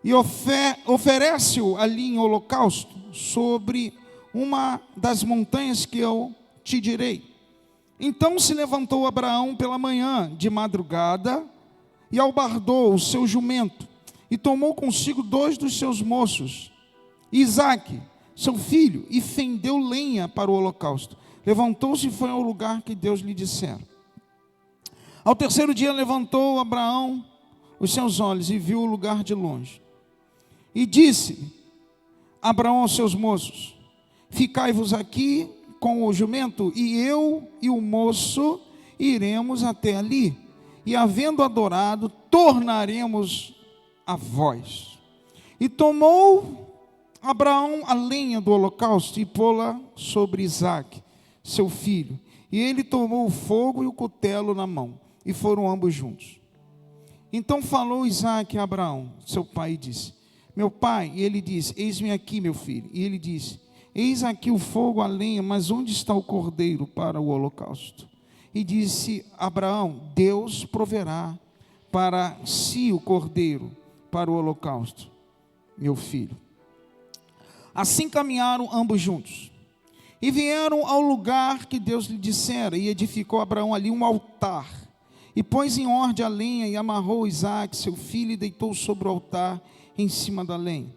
e oferece-o ali em holocausto sobre uma das montanhas que eu te direi. Então se levantou Abraão pela manhã, de madrugada, e albardou o seu jumento, e tomou consigo 2 dos seus moços, Isaque, seu filho, e fendeu lenha para o holocausto. Levantou-se e foi ao lugar que Deus lhe dissera. Ao terceiro dia levantou Abraão os seus olhos e viu o lugar de longe. E disse Abraão aos seus moços: ficai-vos aqui com o jumento, e eu e o moço iremos até ali, e havendo adorado, tornaremos a vós. E tomou Abraão a lenha do holocausto e pô-la sobre Isaque, seu filho. E ele tomou o fogo e o cutelo na mão, e foram ambos juntos. Então falou Isaque a Abraão, seu pai, e disse: meu pai. E ele disse: eis-me aqui, meu filho. E ele disse: eis aqui o fogo, a lenha, mas onde está o cordeiro para o holocausto? E disse Abraão: Deus proverá para si o cordeiro para o holocausto, meu filho. Assim caminharam ambos juntos, e vieram ao lugar que Deus lhe dissera, e edificou Abraão ali um altar, e pôs em ordem a lenha, e amarrou Isaque, seu filho, e deitou sobre o altar, em cima da lenha.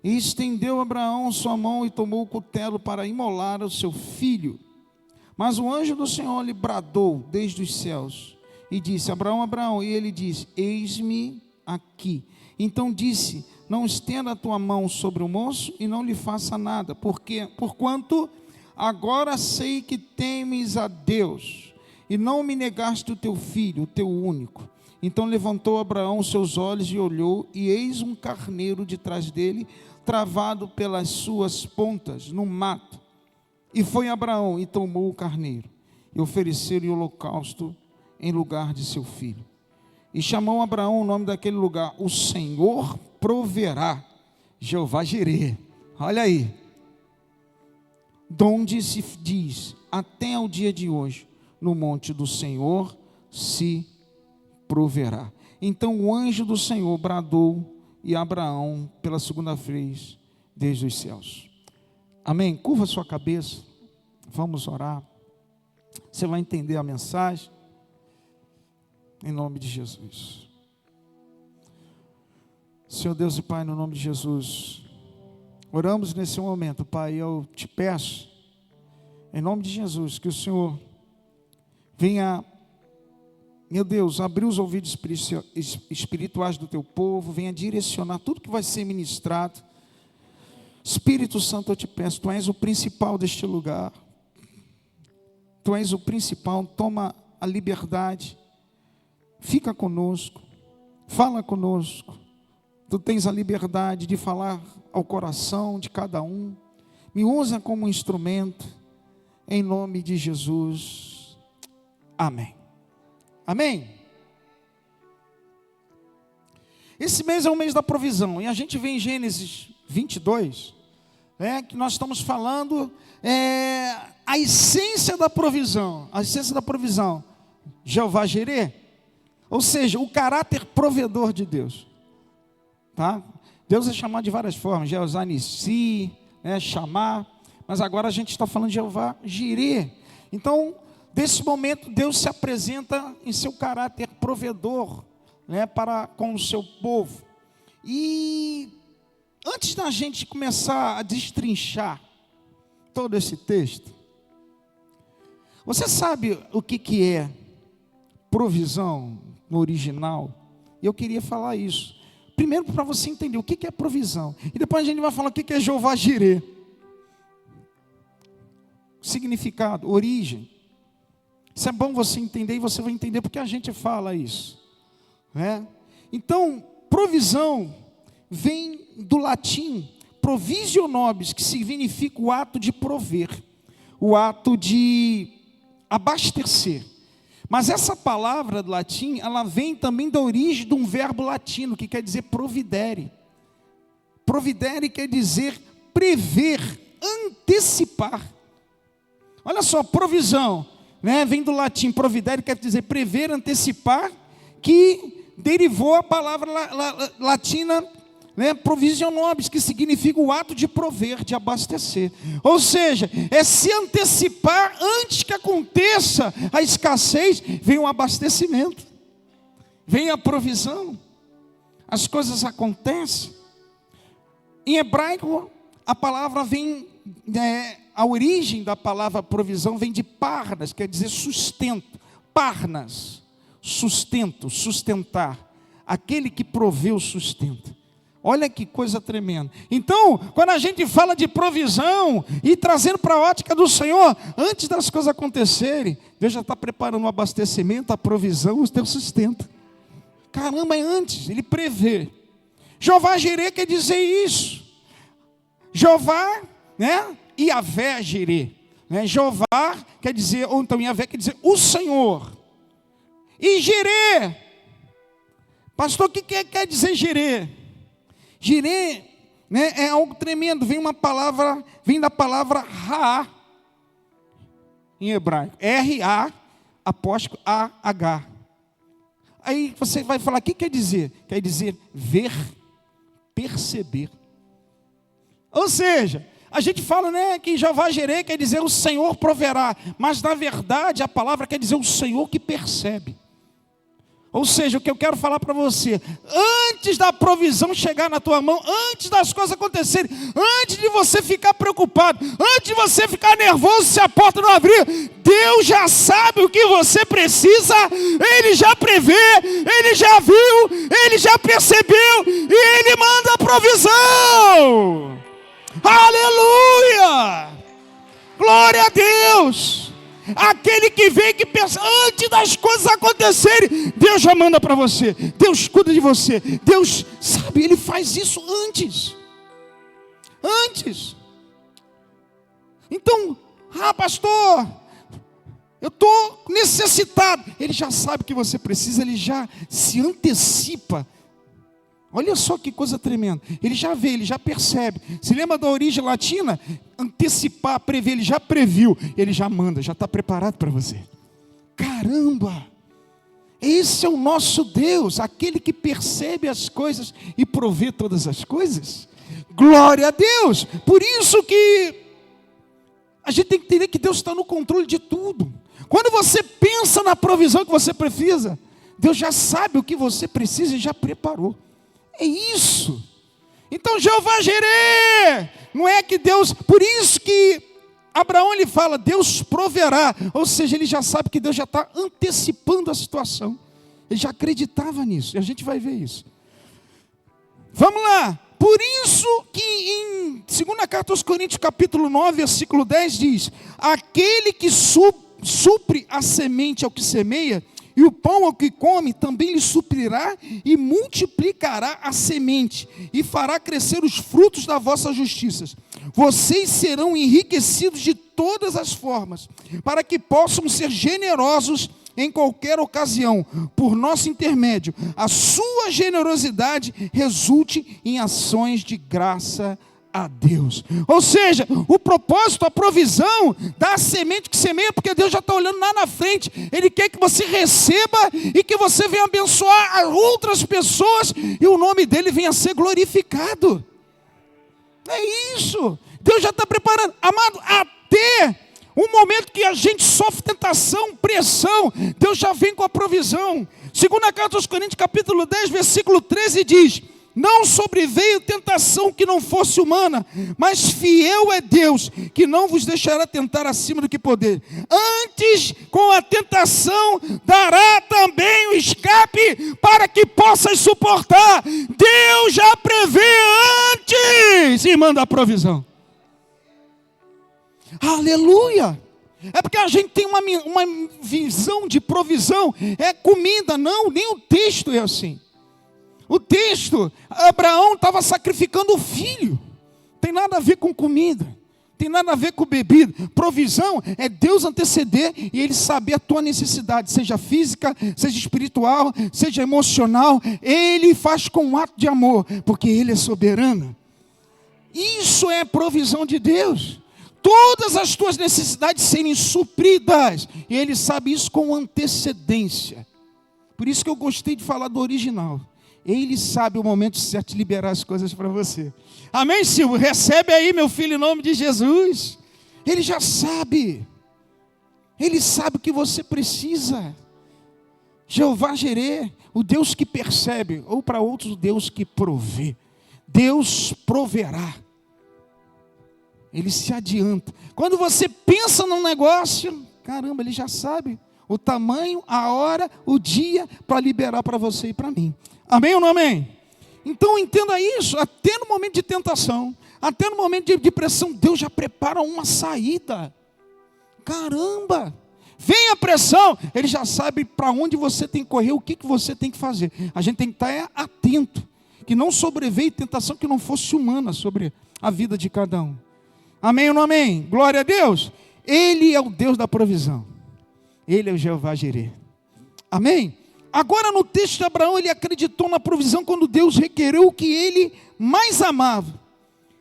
E estendeu Abraão sua mão, e tomou o cutelo para imolar o seu filho. Mas o anjo do Senhor lhe bradou desde os céus, e disse: Abraão, Abraão. E ele disse: eis-me aqui. Então disse: não estenda a tua mão sobre o moço, e não lhe faça nada, porquanto agora sei que temes a Deus, e não me negaste o teu filho, o teu único. Então levantou Abraão os seus olhos e olhou, e eis um carneiro de trás dele, travado pelas suas pontas, no mato. E foi Abraão e tomou o carneiro, e ofereceu-lhe o holocausto em lugar de seu filho. E chamou Abraão o nome daquele lugar: o Senhor proverá, Jeová Jireh. Olha aí, donde se diz, até o dia de hoje, no monte do Senhor se proverá. Então o anjo do Senhor bradou, e Abraão pela segunda vez desde os céus. Amém? Curva sua cabeça, vamos orar. Você vai entender a mensagem, em nome de Jesus. Senhor Deus e Pai, no nome de Jesus, oramos nesse momento, Pai. Eu te peço, em nome de Jesus, que o Senhor venha, meu Deus, abrir os ouvidos espirituais do teu povo, venha direcionar tudo que vai ser ministrado. Espírito Santo, eu te peço, tu és o principal deste lugar, tu és o principal, toma a liberdade, fica conosco, fala conosco. Tu tens a liberdade de falar ao coração de cada um, me usa como instrumento, em nome de Jesus, amém. Amém? Esse mês é o mês da provisão, e a gente vê em Gênesis 22, que nós estamos falando a essência da provisão, Jeová Jireh, ou seja, o caráter provedor de Deus, tá? Deus é chamado de várias formas, Jeová Nissi, chamar, mas agora a gente está falando de Jeová Jireh. Então, desse momento, Deus se apresenta em seu caráter provedor, para com o seu povo. E antes da gente começar a destrinchar todo esse texto, você sabe o que é provisão no original? Eu queria falar isso. Primeiro, para você entender o que é provisão, e depois a gente vai falar o que é Jeová Jireh. Significado, origem. Isso é bom você entender, e você vai entender porque a gente fala isso, Então, provisão vem do latim provisio nobis, que significa o ato de prover, o ato de abastecer. Mas essa palavra do latim, ela vem também da origem de um verbo latino, que quer dizer providere. Providere quer dizer prever, antecipar. Olha só, provisão, vem do latim, providere quer dizer prever, antecipar, que derivou a palavra latina né? Provisionobis, que significa o ato de prover, de abastecer. Ou seja, é se antecipar antes que aconteça a escassez, vem o abastecimento, vem a provisão, as coisas acontecem. Em hebraico, a palavra vem, a origem da palavra provisão vem de parnas, quer dizer sustento. Parnas, sustento, sustentar, aquele que provê o sustento. Olha que coisa tremenda. Então, quando a gente fala de provisão e trazendo para a ótica do Senhor, antes das coisas acontecerem, Deus já está preparando o abastecimento, a provisão, o teu sustento. Caramba, é antes, Ele prevê. Jeová Jirê quer dizer isso. Jeová, né? Yavé Jirê. Né? Jeová quer dizer, ou então Yavé quer dizer o Senhor. E Jirê, pastor, o que quer dizer Jirê? Jirê, né, é algo tremendo, vem da palavra Ra, em hebraico, R-A, apóstrofo A-H. Aí você vai falar, o que quer dizer? Quer dizer ver, perceber. Ou seja, a gente fala, né, que Jeová Jirê quer dizer o Senhor proverá, mas na verdade a palavra quer dizer o Senhor que percebe. Ou seja, o que eu quero falar para você, antes da provisão chegar na tua mão, antes das coisas acontecerem, antes de você ficar preocupado, antes de você ficar nervoso se a porta não abrir, Deus já sabe o que você precisa, Ele já prevê, Ele já viu, Ele já percebeu, e Ele manda a provisão. Aleluia! Glória a Deus! Aquele que vem, que pensa, antes das coisas acontecerem, Deus já manda para você, Deus cuida de você, Deus sabe, Ele faz isso antes. Então, pastor, eu estou necessitado. Ele já sabe o que você precisa, Ele já se antecipa. Olha só que coisa tremenda. Ele já vê, ele já percebe. Se lembra da origem latina? Antecipar, prever, ele já previu. Ele já manda, já está preparado para você. Caramba! Esse é o nosso Deus, aquele que percebe as coisas e provê todas as coisas. Glória a Deus! Por isso que a gente tem que entender que Deus está no controle de tudo. Quando você pensa na provisão que você precisa, Deus já sabe o que você precisa e já preparou. É isso. Então Jeová Jirê, não é que Deus, por isso que Abraão ele fala, Deus proverá, ou seja, ele já sabe que Deus já está antecipando a situação, ele já acreditava nisso, e a gente vai ver isso. Vamos lá, por isso que em 2 carta aos Coríntios capítulo 9, versículo 10 diz, aquele que supre a semente ao que semeia, e o pão ao que come também lhe suprirá e multiplicará a semente e fará crescer os frutos da vossa justiça. Vocês serão enriquecidos de todas as formas, para que possam ser generosos em qualquer ocasião, por nosso intermédio. A sua generosidade resulte em ações de graça a Deus. Ou seja, o propósito, a provisão da semente que semeia, porque Deus já está olhando lá na frente. Ele quer que você receba e que você venha abençoar outras pessoas e o nome dele venha a ser glorificado. É isso. Deus já está preparando. Amado, até o momento que a gente sofre tentação, pressão, Deus já vem com a provisão. 2 carta aos Coríntios capítulo 10, versículo 13 diz, não sobreveio tentação que não fosse humana, mas fiel é Deus, que não vos deixará tentar acima do que poder. Antes, com a tentação, dará também o escape, para que possas suportar. Deus já prevê antes e manda a provisão. Aleluia! É porque a gente tem uma visão de provisão, é comida, não, nem o texto é assim. O texto, Abraão estava sacrificando o filho. Tem nada a ver com comida. Tem nada a ver com bebida. Provisão é Deus anteceder e Ele saber a tua necessidade. Seja física, seja espiritual, seja emocional. Ele faz com um ato de amor. Porque Ele é soberano. Isso é provisão de Deus. Todas as tuas necessidades serem supridas. E Ele sabe isso com antecedência. Por isso que eu gostei de falar do original. Ele sabe o momento certo de liberar as coisas para você. Amém, Silvio? Recebe aí, meu filho, em nome de Jesus. Ele já sabe. Ele sabe o que você precisa. Jeová Jirê, o Deus que percebe, ou para outros, o Deus que provê. Deus proverá. Ele se adianta. Quando você pensa num negócio, caramba, ele já sabe o tamanho, a hora, o dia para liberar para você e para mim. Amém ou não amém? Então entenda isso, até no momento de tentação, até no momento de pressão, Deus já prepara uma saída. Caramba! Vem a pressão, Ele já sabe para onde você tem que correr, o que você tem que fazer. A gente tem que estar atento, que não sobreveio tentação que não fosse humana sobre a vida de cada um. Amém ou não amém? Glória a Deus! Ele é o Deus da provisão. Ele é o Jeová Jirê. Amém? Agora no texto de Abraão, ele acreditou na provisão quando Deus requereu o que ele mais amava.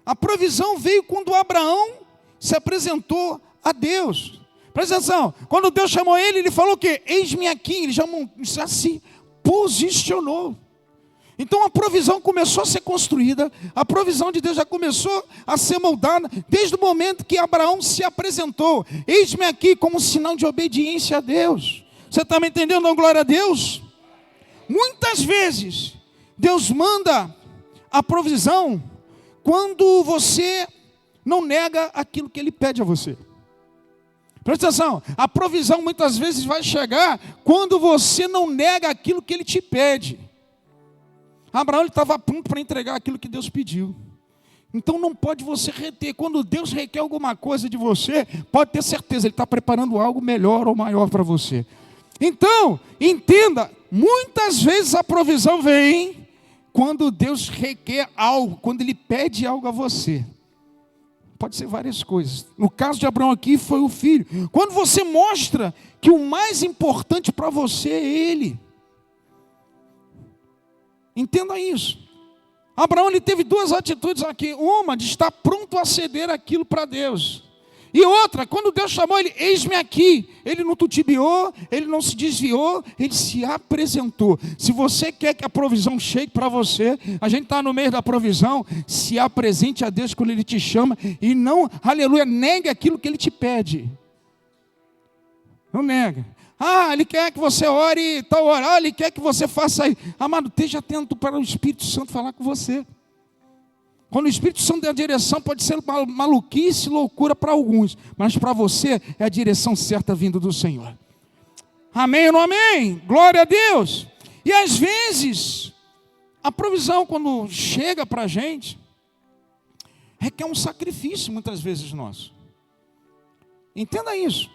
A provisão veio quando Abraão se apresentou a Deus. Presta atenção, quando Deus chamou ele, ele falou o quê? Eis-me aqui, ele já se posicionou. Então a provisão começou a ser construída, a provisão de Deus já começou a ser moldada, desde o momento que Abraão se apresentou. Eis-me aqui como sinal de obediência a Deus. Você está me entendendo, não? Glória a Deus? Muitas vezes, Deus manda a provisão quando você não nega aquilo que Ele pede a você. Presta atenção, a provisão muitas vezes vai chegar quando você não nega aquilo que Ele te pede. Abraão estava pronto para entregar aquilo que Deus pediu. Então não pode você reter. Quando Deus requer alguma coisa de você, pode ter certeza, Ele está preparando algo melhor ou maior para você. Então, entenda, muitas vezes a provisão vem quando Deus requer algo, quando Ele pede algo a você. Pode ser várias coisas. No caso de Abraão aqui foi o filho. Quando você mostra que o mais importante para você é Ele. Entenda isso. Abraão ele teve duas atitudes aqui. Uma de estar pronto a ceder aquilo para Deus. E outra, quando Deus chamou ele, eis-me aqui. Ele não titubeou, ele não se desviou, ele se apresentou. Se você quer que a provisão chegue para você, a gente está no meio da provisão, se apresente a Deus quando Ele te chama e não, aleluia, negue aquilo que Ele te pede. Não nega. Ele quer que você ore tal hora, Ele quer que você faça isso. Amado, esteja atento para o Espírito Santo falar com você. Quando o Espírito Santo der a direção, pode ser maluquice, loucura para alguns, mas para você é a direção certa vindo do Senhor. Amém ou não amém? Glória a Deus. E às vezes, a provisão quando chega para a gente, requer um sacrifício muitas vezes nosso. Entenda isso.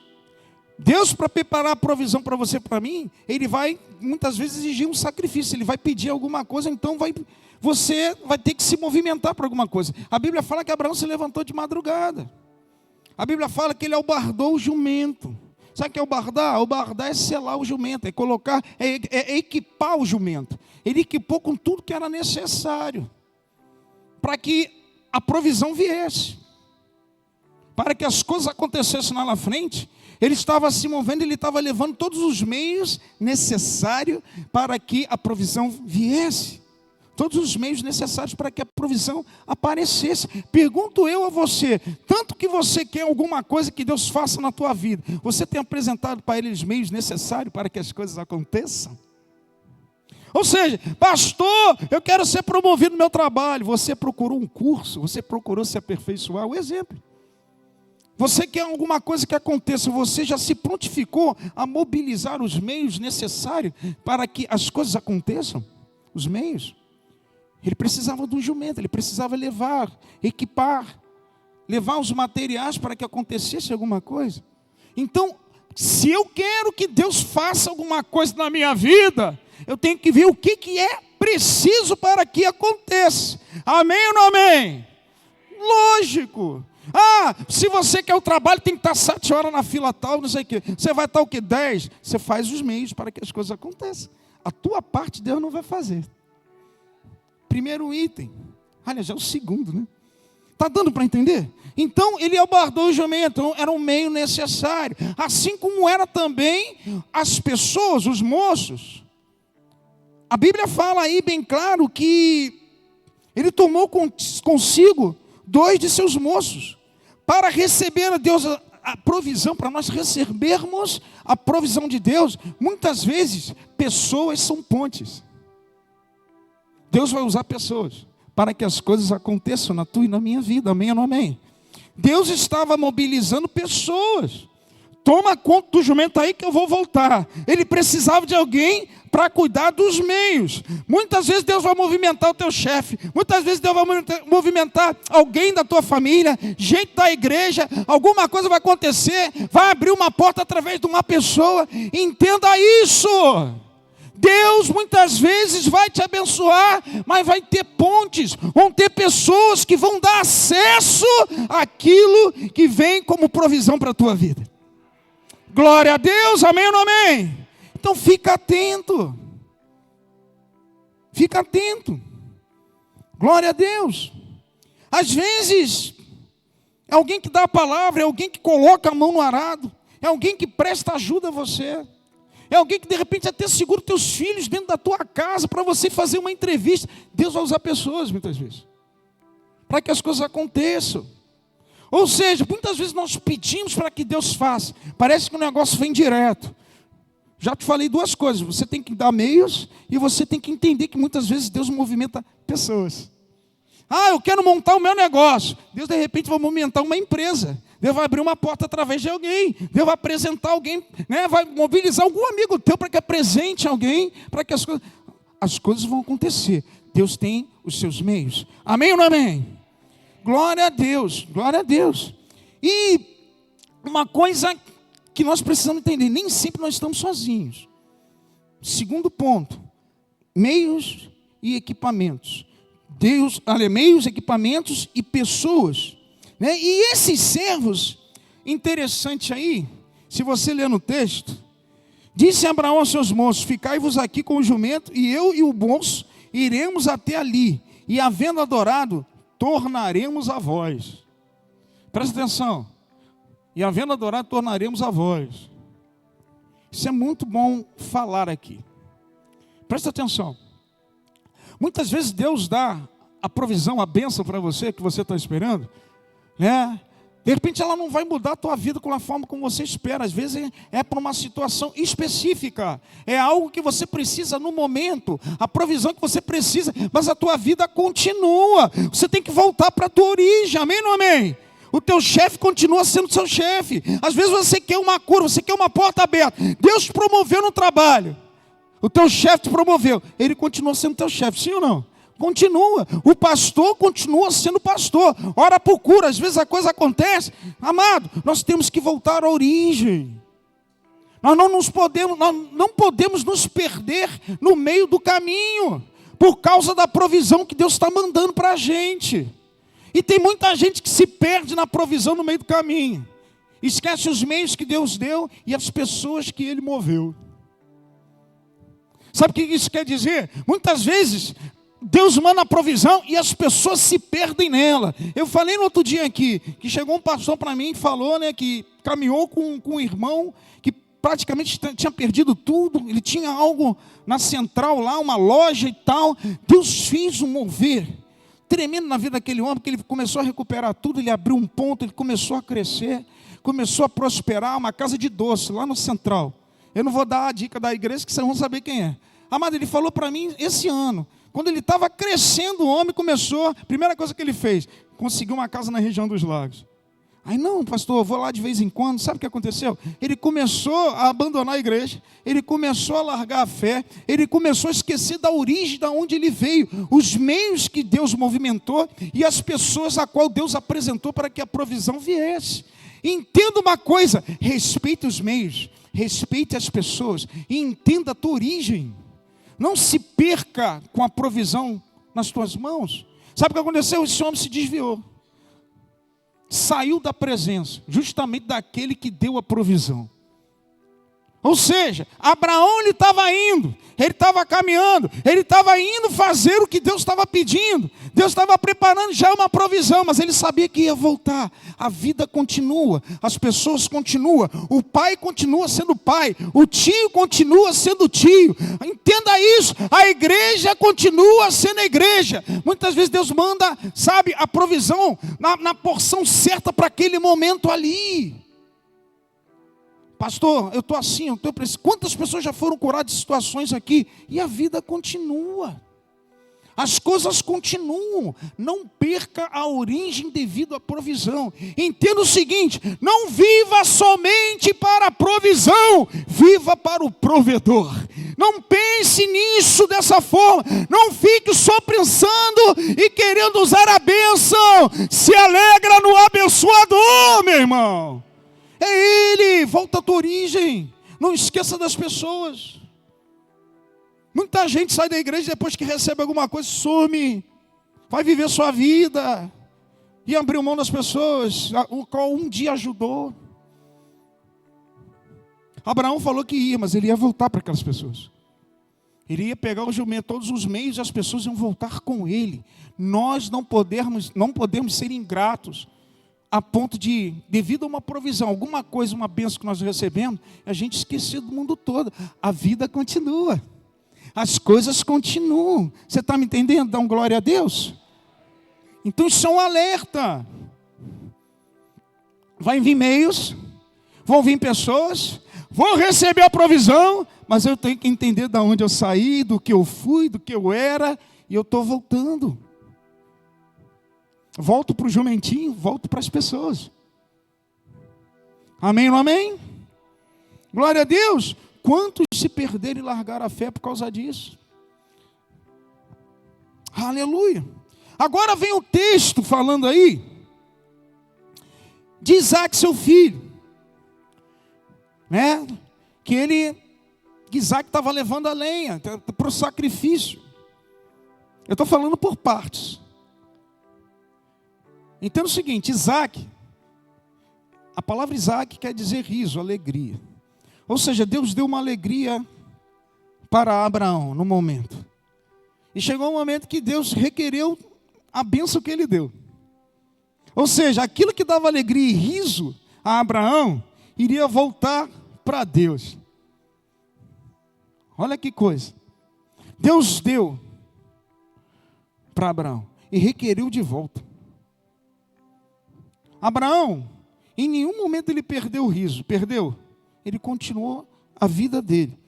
Deus, para preparar a provisão para você e para mim, Ele vai muitas vezes exigir um sacrifício. Ele vai pedir alguma coisa, então você vai ter que se movimentar para alguma coisa. A Bíblia fala que Abraão se levantou de madrugada. A Bíblia fala que ele albardou o jumento. Sabe o que é albardar? Albardar é selar o jumento, é colocar, é equipar o jumento. Ele equipou com tudo que era necessário para que a provisão viesse. Para que as coisas acontecessem lá na frente, ele estava se movendo, ele estava levando todos os meios necessários para que a provisão viesse. Todos os meios necessários para que a provisão aparecesse. Pergunto eu a você, tanto que você quer alguma coisa que Deus faça na tua vida, você tem apresentado para Ele os meios necessários para que as coisas aconteçam? Ou seja, pastor, eu quero ser promovido no meu trabalho. Você procurou um curso, você procurou se aperfeiçoar. O exemplo. Você quer alguma coisa que aconteça, você já se prontificou a mobilizar os meios necessários para que as coisas aconteçam? Os meios. Ele precisava de um jumento, ele precisava levar, equipar, levar os materiais para que acontecesse alguma coisa. Então, se eu quero que Deus faça alguma coisa na minha vida, eu tenho que ver o que é preciso para que aconteça. Amém ou não amém? Lógico. Se você quer o trabalho, tem que estar 7 horas na fila tal, não sei o quê. Você vai estar o quê? 10? Você faz os meios para que as coisas aconteçam. A tua parte Deus não vai fazer. Primeiro item. Olha, já é o segundo, né? Está dando para entender? Então, ele albardou o jumento, era um meio necessário. Assim como era também as pessoas, os moços, A Bíblia fala aí bem claro que ele tomou consigo 2 de seus moços para receber a Deus a provisão, para nós recebermos a provisão de Deus. Muitas vezes, pessoas são pontes. Deus vai usar pessoas para que as coisas aconteçam na tua e na minha vida. Amém ou não amém? Deus estava mobilizando pessoas. Toma conta do jumento aí que eu vou voltar. Ele precisava de alguém para cuidar dos meios. Muitas vezes Deus vai movimentar o teu chefe. Muitas vezes Deus vai movimentar alguém da tua família, gente da igreja. Alguma coisa vai acontecer, vai abrir uma porta através de uma pessoa. Entenda isso. Deus muitas vezes vai te abençoar, mas vai ter pontes, vão ter pessoas que vão dar acesso àquilo que vem como provisão para a tua vida. Glória a Deus, amém ou não amém? Então fica atento. Fica atento. Glória a Deus. Às vezes, é alguém que dá a palavra, é alguém que coloca a mão no arado, é alguém que presta ajuda a você, é alguém que de repente até segura os teus filhos dentro da tua casa para você fazer uma entrevista. Deus vai usar pessoas muitas vezes, para que as coisas aconteçam. Ou seja, muitas vezes nós pedimos para que Deus faça. Parece que o negócio vem direto. Já te falei 2 coisas. Você tem que dar meios e você tem que entender que muitas vezes Deus movimenta pessoas. Ah, eu quero montar o meu negócio. Deus de repente vai movimentar uma empresa. Deus vai abrir uma porta através de alguém. Deus vai apresentar alguém, né? Vai mobilizar algum amigo teu para que apresente alguém, para que as coisas vão acontecer. Deus tem os seus meios. Amém ou não amém? Glória a Deus, glória a Deus. E uma coisa que nós precisamos entender, nem sempre nós estamos sozinhos. Segundo ponto, meios e equipamentos. Meios, equipamentos e pessoas. Né? E esses servos, interessante aí, se você ler no texto, disse Abraão aos seus moços: ficai-vos aqui com o jumento, e eu e o moço iremos até ali, e havendo adorado, tornaremos a vós. Presta atenção. E havendo adorado, tornaremos a vós. Isso é muito bom falar aqui. Presta atenção. Muitas vezes Deus dá a provisão, a bênção para você, que você está esperando, né? De repente ela não vai mudar a tua vida com a forma como você espera. Às vezes é para uma situação específica. É algo que você precisa no momento. A provisão que você precisa. Mas a tua vida continua. Você tem que voltar para a tua origem. Amém ou não amém? O teu chefe continua sendo seu chefe. Às vezes você quer uma cura, você quer uma porta aberta. Deus te promoveu no trabalho. O teu chefe te promoveu. Ele continua sendo teu chefe, sim ou não? Continua, o pastor continua sendo pastor, ora por cura, às vezes a coisa acontece, amado, nós temos que voltar à origem, nós não podemos nos perder no meio do caminho, por causa da provisão que Deus está mandando para a gente, e tem muita gente que se perde na provisão no meio do caminho, esquece os meios que Deus deu e as pessoas que Ele moveu. Sabe o que isso quer dizer? Muitas vezes Deus manda a provisão e as pessoas se perdem nela. Eu falei no outro dia aqui, que chegou um pastor para mim e falou, né, que caminhou com um irmão que praticamente tinha perdido tudo. Ele tinha algo na central lá, uma loja e tal. Deus fez um mover tremendo na vida daquele homem, porque ele começou a recuperar tudo, ele abriu um ponto, ele começou a crescer, começou a prosperar, uma casa de doce lá no central. Eu não vou dar a dica da igreja, que vocês vão saber quem é. Amado, ele falou para mim esse ano, quando ele estava crescendo, o homem começou, a primeira coisa que ele fez, conseguiu uma casa na região dos lagos. Aí, não, pastor, eu vou lá de vez em quando. Sabe o que aconteceu? Ele começou a abandonar a igreja, ele começou a largar a fé, ele começou a esquecer da origem, de onde ele veio, os meios que Deus movimentou e as pessoas a qual Deus apresentou para que a provisão viesse. Entenda uma coisa, respeite os meios, respeite as pessoas e entenda a tua origem. Não se perca com a provisão nas tuas mãos. Sabe o que aconteceu? Esse homem se desviou. Saiu da presença, justamente daquele que deu a provisão. Ou seja, Abraão ele estava caminhando, ele estava indo fazer o que Deus estava pedindo. Deus estava preparando já uma provisão, mas ele sabia que ia voltar. A vida continua, as pessoas continuam, o pai continua sendo pai, o tio continua sendo tio. Entenda isso, a igreja continua sendo a igreja. Muitas vezes Deus manda, sabe, a provisão na porção certa para aquele momento ali. Pastor, eu estou assim, eu estou preciso. Quantas pessoas já foram curadas de situações aqui? E a vida continua. As coisas continuam. Não perca a origem devido à provisão. Entenda o seguinte: não viva somente para a provisão, viva para o provedor. Não pense nisso dessa forma. Não fique só pensando e querendo usar a bênção. Se alegra no abençoador, meu irmão. É Ele, volta à tua origem. Não esqueça das pessoas. Muita gente sai da igreja depois que recebe alguma coisa, some, vai viver sua vida e abriu mão das pessoas, o qual um dia ajudou. Abraão falou que ia, mas ele ia voltar para aquelas pessoas. Ele ia pegar o jumento, todos os meios, e as pessoas iam voltar com ele. Nós não podemos ser ingratos a ponto de, devido a uma provisão, alguma coisa, uma bênção que nós recebemos, a gente esquecer do mundo todo. A vida continua. As coisas continuam. Você está me entendendo? Dá um glória a Deus? Então isso é um alerta. Vai vir meios, vão vir pessoas, vão receber a provisão, mas eu tenho que entender de onde eu saí, do que eu fui, do que eu era, e eu estou voltando. Volto para o jumentinho, volto para as pessoas. Amém ou não amém? Glória a Deus. Quantos se perderam e largaram a fé por causa disso? Aleluia. Agora vem o texto falando aí de Isaac, seu filho, né? Que Isaac estava levando a lenha para o sacrifício. Eu estou falando por partes. Entenda o seguinte: Isaac, a palavra Isaac quer dizer riso, alegria. Ou seja, Deus deu uma alegria para Abraão no momento. E chegou um momento que Deus requereu a bênção que ele deu. Ou seja, aquilo que dava alegria e riso a Abraão, iria voltar para Deus. Olha que coisa. Deus deu para Abraão e requeriu de volta. Abraão, em nenhum momento ele perdeu o riso. Perdeu? Ele continuou a vida dele.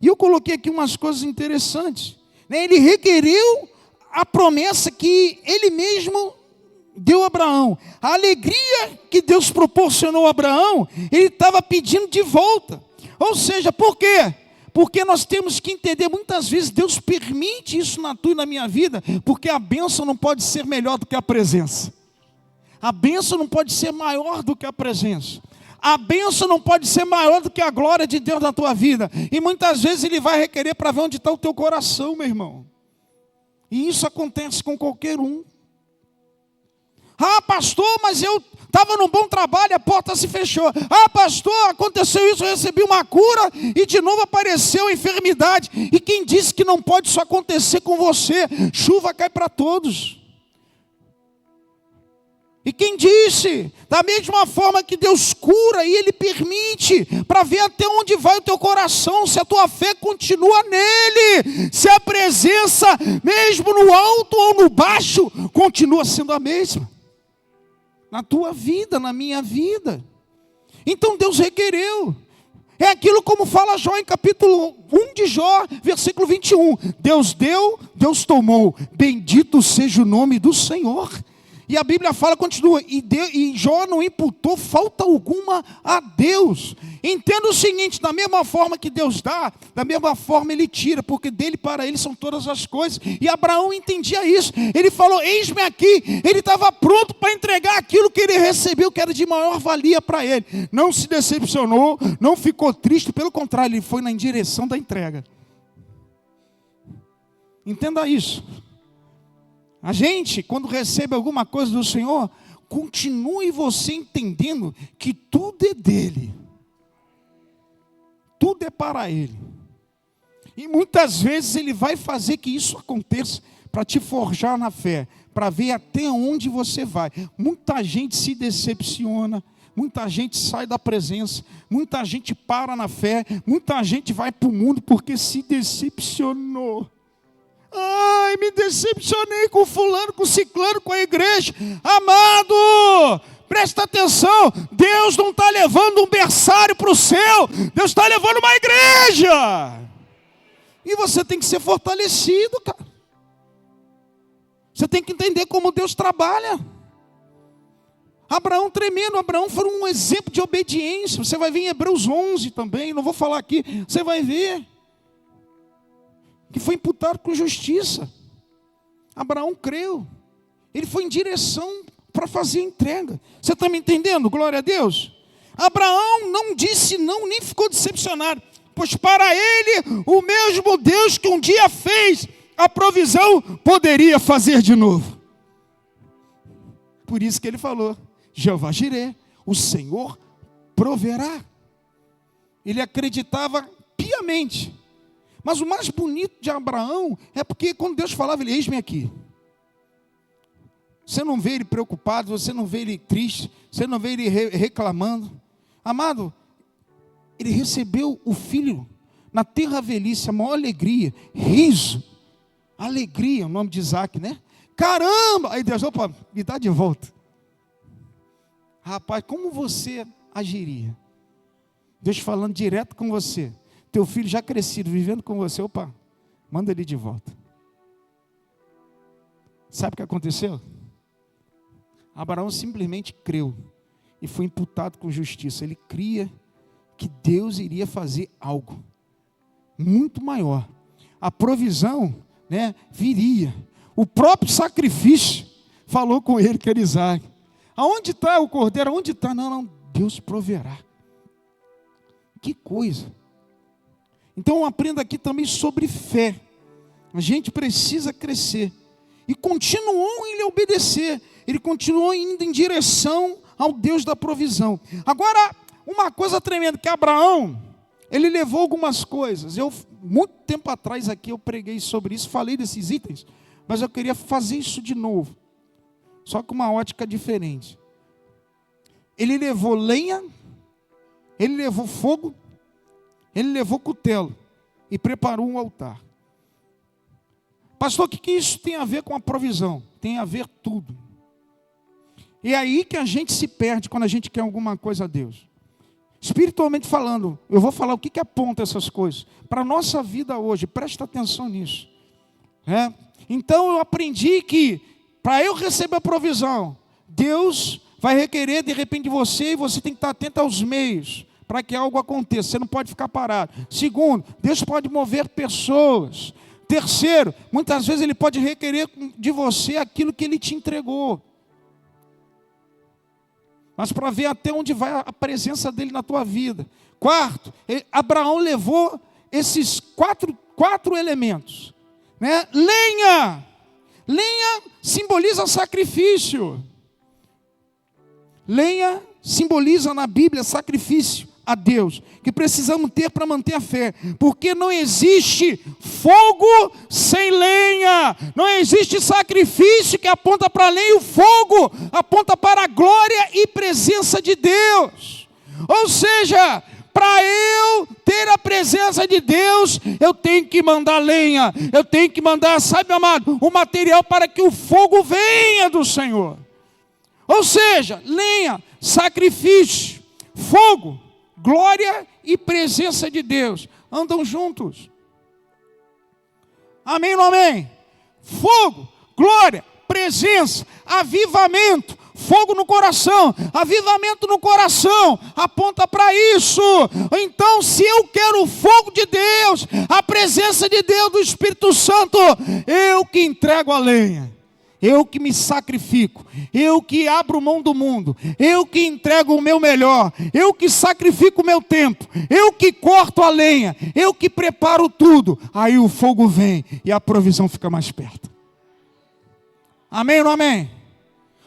E eu coloquei aqui umas coisas interessantes. Ele requeriu a promessa que ele mesmo deu a Abraão. A alegria que Deus proporcionou a Abraão, ele estava pedindo de volta. Ou seja, por quê? Porque nós temos que entender, muitas vezes Deus permite isso na tua e na minha vida, porque a bênção não pode ser melhor do que a presença. A bênção não pode ser maior do que a presença. A bênção não pode ser maior do que a glória de Deus na tua vida. E muitas vezes Ele vai requerer para ver onde está o teu coração, meu irmão. E isso acontece com qualquer um. Ah, pastor, mas eu estava num bom trabalho, a porta se fechou. Ah, pastor, aconteceu isso, eu recebi uma cura e de novo apareceu a enfermidade. E quem disse que não pode isso acontecer com você? Chuva cai para todos. E quem disse? Da mesma forma que Deus cura e Ele permite, para ver até onde vai o teu coração, se a tua fé continua nele, se a presença, mesmo no alto ou no baixo, continua sendo a mesma. Na tua vida, na minha vida. Então Deus requereu. É aquilo como fala Jó em capítulo 1 de Jó, versículo 21. Deus deu, Deus tomou. Bendito seja o nome do Senhor. E a Bíblia fala, continua, e Jó não imputou falta alguma a Deus. Entenda o seguinte: da mesma forma que Deus dá, da mesma forma Ele tira, porque dele para Ele são todas as coisas. E Abraão entendia isso. Ele falou: eis-me aqui. Ele estava pronto para entregar aquilo que ele recebeu, que era de maior valia para ele. Não se decepcionou, não ficou triste, pelo contrário, ele foi na direção da entrega. Entenda isso. A gente, quando recebe alguma coisa do Senhor, continue você entendendo que tudo é dele. tudo é para Ele. E muitas vezes Ele vai fazer que isso aconteça para te forjar na fé, para ver até onde você vai. Muita gente se decepciona, muita gente sai da presença, muita gente para na fé, muita gente vai para o mundo porque se decepcionou. Ai, me decepcionei com fulano, com ciclano, com a igreja. Amado, presta atenção, Deus não está levando um berçário para o céu, Deus está levando uma igreja. E você tem que ser fortalecido, cara. Você tem que entender como Deus trabalha. Abraão tremendo, Abraão foi um exemplo de obediência. Você vai ver em Hebreus 11 também, não vou falar aqui, você vai ver. Que foi imputado com justiça. Abraão creu. Ele foi em direção para fazer a entrega. Você está me entendendo? Glória a Deus. Abraão não disse não, nem ficou decepcionado. Pois para ele, o mesmo Deus que um dia fez a provisão, poderia fazer de novo. Por isso que ele falou, Jeová Jireh, o Senhor proverá. Ele acreditava piamente. Mas o mais bonito de Abraão é porque quando Deus falava, ele, eis-me aqui. Você não vê ele preocupado, você não vê ele triste, você não vê ele reclamando. Amado, ele recebeu o filho na terra velhice, a maior alegria, riso, alegria, o nome de Isaac, né? Caramba! Aí Deus, opa, me dá de volta. Rapaz, como você agiria? Deus falando direto com você. Teu filho já crescido, vivendo com você, opa, manda ele de volta. Sabe o que aconteceu? Abraão simplesmente creu e foi imputado com justiça. Ele cria que Deus iria fazer algo muito maior. A provisão, né, viria. O próprio sacrifício falou com ele, que era Isaac. Aonde está o cordeiro? Aonde está? Não, Deus proverá. Que coisa. Então aprenda aqui também sobre fé. A gente precisa crescer. E continuou em lhe obedecer. Ele continuou indo em direção ao Deus da provisão. Agora, uma coisa tremenda, que Abraão, ele levou algumas coisas. Muito tempo atrás aqui, eu preguei sobre isso, falei desses itens. Mas eu queria fazer isso de novo. Só com uma ótica diferente. Ele levou lenha, ele levou fogo, ele levou cutelo e preparou um altar. Pastor, o que isso tem a ver com a provisão? Tem a ver tudo. E é aí que a gente se perde quando a gente quer alguma coisa a Deus. Espiritualmente falando, eu vou falar o que aponta essas coisas. Para a nossa vida hoje, presta atenção nisso. Então eu aprendi que para eu receber a provisão, Deus vai requerer de repente de você, e você tem que estar atento aos meios para que algo aconteça. Você não pode ficar parado. Segundo, Deus pode mover pessoas. Terceiro, muitas vezes Ele pode requerer de você aquilo que Ele te entregou. Mas para ver até onde vai a presença dEle na tua vida. Quarto, Abraão levou esses quatro elementos. Né? Lenha simboliza sacrifício. Lenha simboliza na Bíblia sacrifício a Deus, que precisamos ter para manter a fé, porque não existe fogo sem lenha, não existe sacrifício que aponta para a lenha, e o fogo aponta para a glória e presença de Deus. Ou seja, para eu ter a presença de Deus, eu tenho que mandar lenha, eu tenho que mandar, sabe, amado, o material para que o fogo venha do Senhor. Ou seja, lenha, sacrifício, fogo, glória e presença de Deus andam juntos. Amém ou não amém? Fogo, glória, presença, avivamento, fogo no coração, avivamento no coração, aponta para isso. Então, se eu quero o fogo de Deus, a presença de Deus, do Espírito Santo, eu que entrego a lenha, eu que me sacrifico, eu que abro mão do mundo, eu que entrego o meu melhor, eu que sacrifico o meu tempo, eu que corto a lenha, eu que preparo tudo, aí o fogo vem e a provisão fica mais perto. Amém ou não amém?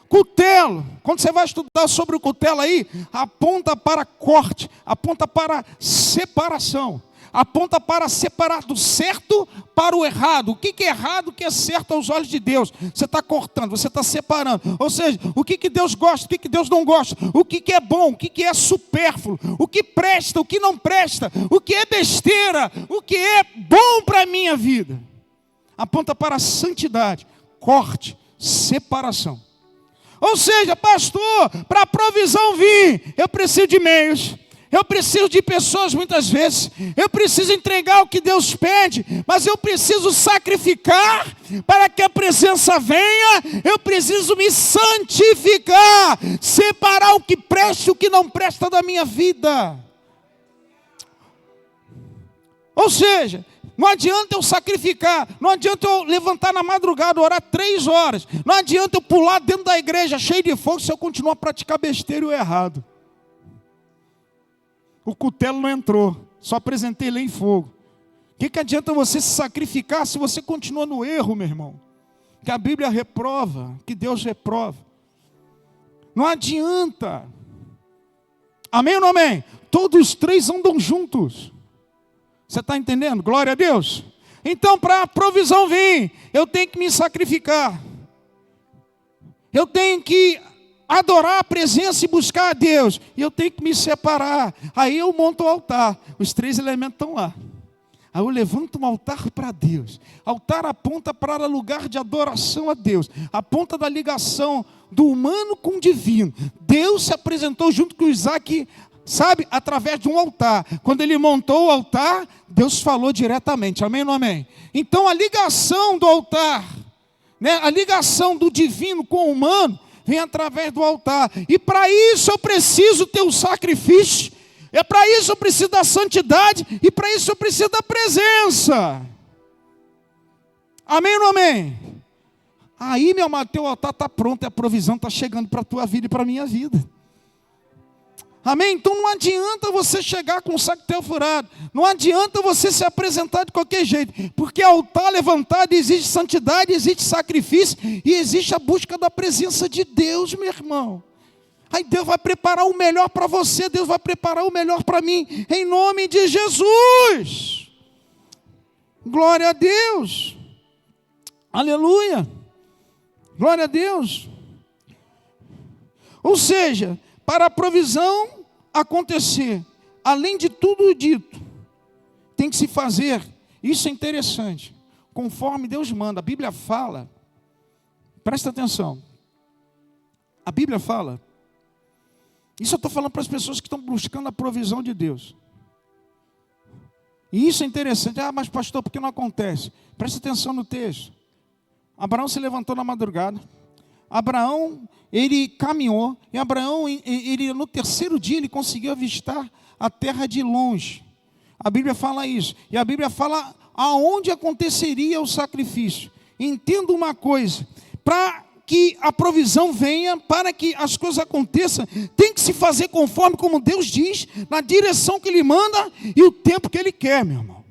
Cutelo, quando você vai estudar sobre o cutelo aí, aponta para corte, aponta para separação. Aponta para separar do certo para o errado. O que é errado, o que é certo aos olhos de Deus. Você está cortando, você está separando. Ou seja, o que Deus gosta, o que Deus não gosta. O que é bom, o que é supérfluo. O que presta, o que não presta. O que é besteira, o que é bom para a minha vida. Aponta para a santidade, corte, separação. Ou seja, pastor, para a provisão vir, eu preciso de meios. Eu preciso de pessoas muitas vezes. Eu preciso entregar o que Deus pede. Mas eu preciso sacrificar para que a presença venha. Eu preciso me santificar. Separar o que presta e o que não presta da minha vida. Ou seja, não adianta eu sacrificar. Não adianta eu levantar na madrugada, orar 3 horas. Não adianta eu pular dentro da igreja cheio de fogo se eu continuar a praticar besteira e o errado. O cutelo não entrou, só apresentei ele em fogo. O que adianta você se sacrificar se você continua no erro, meu irmão? Que a Bíblia reprova, que Deus reprova. Não adianta. Amém ou não amém? Todos os 3 andam juntos. Você está entendendo? Glória a Deus. Então, para a provisão vir, eu tenho que me sacrificar. Eu tenho que adorar a presença e buscar a Deus. E eu tenho que me separar. Aí eu monto o altar. Os 3 elementos estão lá. Aí eu levanto um altar para Deus. Altar aponta para lugar de adoração a Deus. Aponta da ligação do humano com o divino. Deus se apresentou junto com Isaac, sabe, através de um altar. Quando ele montou o altar, Deus falou diretamente. Amém ou não amém? Então a ligação do altar, né, a ligação do divino com o humano, vem através do altar. E para isso eu preciso ter o sacrifício. É para isso eu preciso da santidade. E para isso eu preciso da presença. Amém ou não amém? Aí, meu amado, teu altar está pronto. E a provisão está chegando para a tua vida e para a minha vida. Amém? Então não adianta você chegar com o saco furado. Não adianta você se apresentar de qualquer jeito. Porque altar levantado exige santidade, exige sacrifício e existe a busca da presença de Deus, meu irmão. Aí Deus vai preparar o melhor para você, Deus vai preparar o melhor para mim, em nome de Jesus. Glória a Deus. Aleluia. Glória a Deus. Ou seja, para a provisão acontecer, além de tudo dito, tem que se fazer, isso é interessante, conforme Deus manda. A Bíblia fala, presta atenção, a Bíblia fala, isso eu estou falando para as pessoas que estão buscando a provisão de Deus. E isso é interessante. Mas pastor, por que não acontece? Presta atenção no texto. Abraão se levantou na madrugada. Abraão, ele caminhou, e Abraão, ele, no 3º dia, ele conseguiu avistar a terra de longe. A Bíblia fala isso, e a Bíblia fala aonde aconteceria o sacrifício. Entenda uma coisa, para que a provisão venha, para que as coisas aconteçam, tem que se fazer conforme como Deus diz, na direção que Ele manda e o tempo que Ele quer, meu irmão.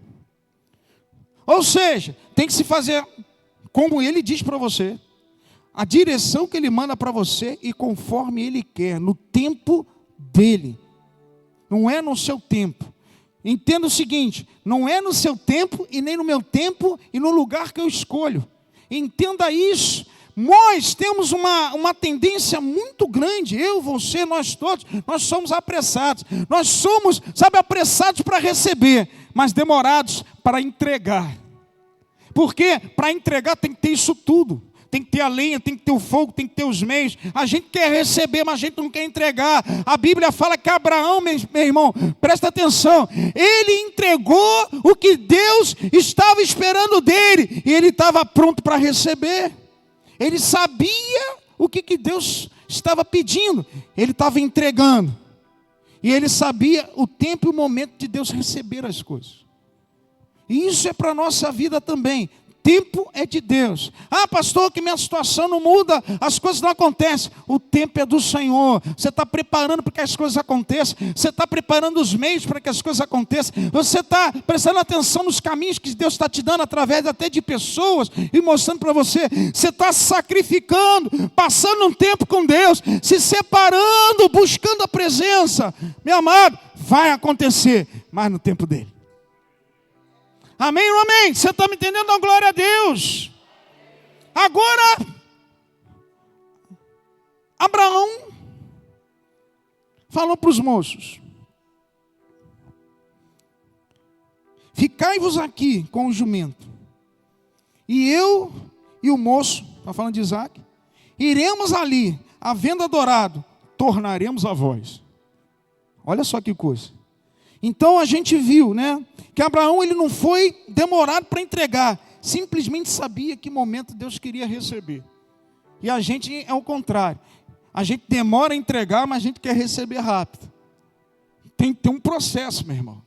Ou seja, tem que se fazer como Ele diz para você, a direção que Ele manda para você e conforme Ele quer, no tempo dEle. Não é no seu tempo. Entenda o seguinte, não é no seu tempo e nem no meu tempo e no lugar que eu escolho. Entenda isso. Nós temos uma tendência muito grande, eu, você, nós todos, nós somos apressados. Nós somos, apressados para receber, mas demorados para entregar. Porque para entregar tem que ter isso tudo. Tem que ter a lenha, tem que ter o fogo, tem que ter os meios. A gente quer receber, mas a gente não quer entregar. A Bíblia fala que Abraão, meu irmão, presta atenção. Ele entregou o que Deus estava esperando dele. E ele estava pronto para receber. Ele sabia o que Deus estava pedindo. Ele estava entregando. E ele sabia o tempo e o momento de Deus receber as coisas. E isso é para a nossa vida também. Tempo é de Deus. Pastor, que minha situação não muda, as coisas não acontecem. O tempo é do Senhor. Você está preparando para que as coisas aconteçam. Você está preparando os meios para que as coisas aconteçam. Você está prestando atenção nos caminhos que Deus está te dando, através até de pessoas, e mostrando para você. Você está se sacrificando, passando um tempo com Deus, se separando, buscando a presença. Meu amado, vai acontecer, mas no tempo dele. Amém ou amém? Você está me entendendo? Dá glória a Deus. Agora, Abraão falou para os moços: ficai-vos aqui com o jumento, e eu e o moço, está falando de Isaac, iremos ali, havendo adorado, tornaremos a vós. Olha só que coisa. Então a gente viu, né, que Abraão ele não foi demorado para entregar, simplesmente sabia que momento Deus queria receber. E a gente é o contrário. A gente demora a entregar, mas a gente quer receber rápido. Tem que ter um processo, meu irmão.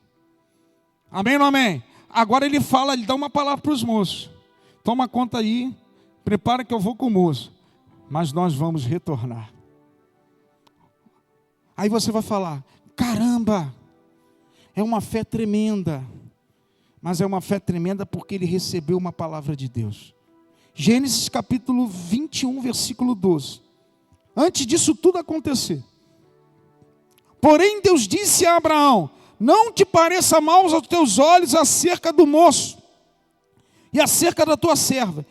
Amém ou não amém? Agora ele fala, ele dá uma palavra para os moços. Toma conta aí, prepara que eu vou com o moço. Mas nós vamos retornar. Aí você vai falar: caramba, é uma fé tremenda. Mas é uma fé tremenda porque ele recebeu uma palavra de Deus. Gênesis capítulo 21, versículo 12. Antes disso tudo acontecer. Porém Deus disse a Abraão: não te pareça mal aos teus olhos acerca do moço e acerca da tua serva.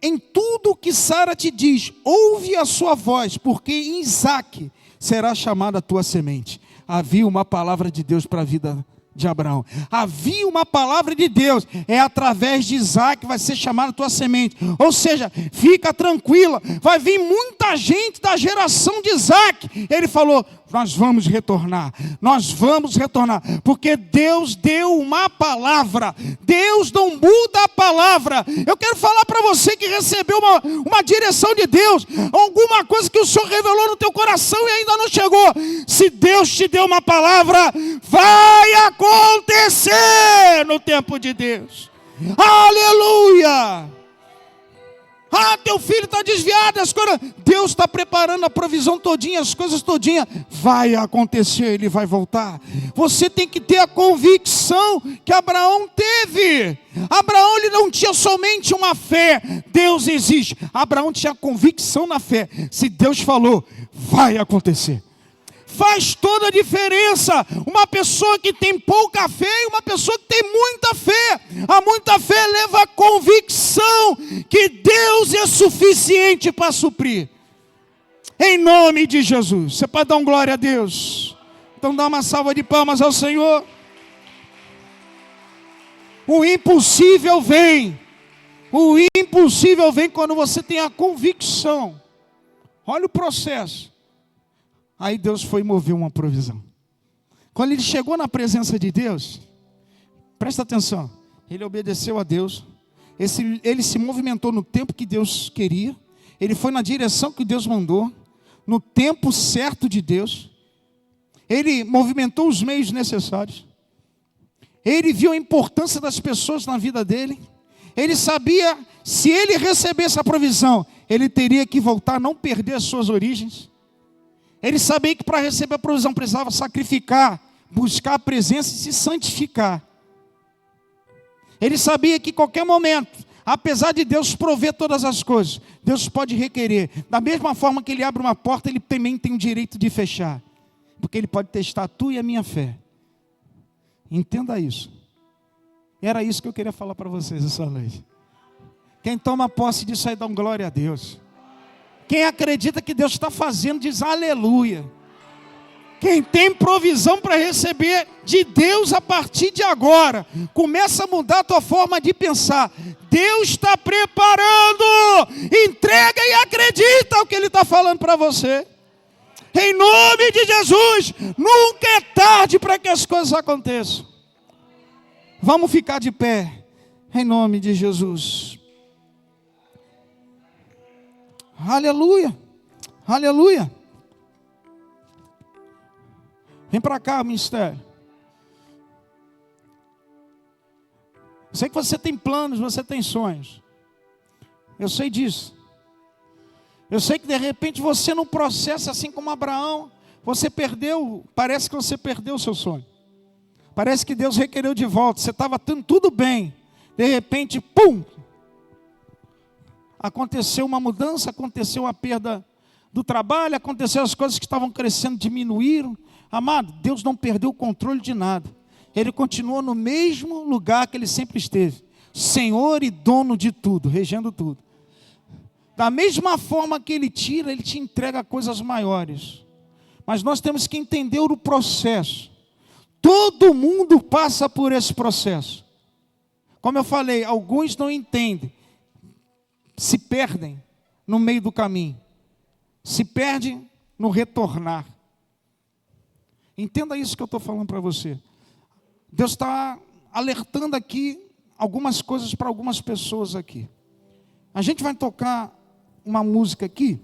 Em tudo o que Sara te diz, ouve a sua voz, porque em Isaque será chamada a tua semente. Havia uma palavra de Deus para a vida de Abraão. Havia uma palavra de Deus. É através de Isaque que vai ser chamada a tua semente. Ou seja, fica tranquila. Vai vir muita gente da geração de Isaque. Ele falou: nós vamos retornar. Nós vamos retornar. Porque Deus deu uma palavra. Deus não muda a palavra. Eu quero falar para você que recebeu uma direção de Deus. Alguma coisa que o Senhor revelou no teu coração e ainda não chegou. Se Deus te deu uma palavra, vai acontecer no tempo de Deus. Aleluia! Ah, teu filho está desviado, as coisas. Deus está preparando a provisão todinha, as coisas todinha. Vai acontecer, ele vai voltar. Você tem que ter a convicção que Abraão teve. Abraão ele não tinha somente uma fé. Deus existe. Abraão tinha convicção na fé. Se Deus falou, vai acontecer. Faz toda a diferença. Uma pessoa que tem pouca fé e uma pessoa que tem muita fé. A muita fé leva a convicção que Deus é suficiente para suprir. Em nome de Jesus. Você pode dar uma glória a Deus? Então dá uma salva de palmas ao Senhor. O impossível vem. O impossível vem quando você tem a convicção. Olha o processo. Aí Deus foi mover uma provisão. Quando ele chegou na presença de Deus, presta atenção, ele obedeceu a Deus, ele se movimentou no tempo que Deus queria, ele foi na direção que Deus mandou, no tempo certo de Deus, ele movimentou os meios necessários, ele viu a importância das pessoas na vida dele, ele sabia, se ele recebesse a provisão, ele teria que voltar, não perder as suas origens. Ele sabia que para receber a provisão precisava sacrificar, buscar a presença e se santificar. Ele sabia que em qualquer momento, apesar de Deus prover todas as coisas, Deus pode requerer. Da mesma forma que ele abre uma porta, ele também tem o direito de fechar. Porque ele pode testar a tua e a minha fé. Entenda isso. Era isso que eu queria falar para vocês essa noite. Quem toma posse disso aí dá uma glória a Deus. Quem acredita que Deus está fazendo, diz aleluia. Quem tem provisão para receber de Deus a partir de agora, começa a mudar a tua forma de pensar. Deus está preparando. Entrega e acredita o que Ele está falando para você. Em nome de Jesus, nunca é tarde para que as coisas aconteçam. Vamos ficar de pé, em nome de Jesus. Aleluia, aleluia. Vem para cá, ministério. Eu sei que você tem planos, você tem sonhos. Eu sei disso. Eu sei que de repente você num processo assim como Abraão, você perdeu, parece que você perdeu o seu sonho. Parece que Deus requereu de volta, você estava tudo bem. De repente, pum! Aconteceu uma mudança, aconteceu a perda do trabalho, aconteceu as coisas que estavam crescendo, diminuíram. Amado, Deus não perdeu o controle de nada. Ele continua no mesmo lugar que ele sempre esteve. Senhor e dono de tudo, regendo tudo. Da mesma forma que ele tira, ele te entrega coisas maiores. Mas nós temos que entender o processo. Todo mundo passa por esse processo. Como eu falei, alguns não entendem. Se perdem no meio do caminho. Se perdem no retornar. Entenda isso que eu estou falando para você. Deus está alertando aqui algumas coisas para algumas pessoas aqui. A gente vai tocar uma música aqui.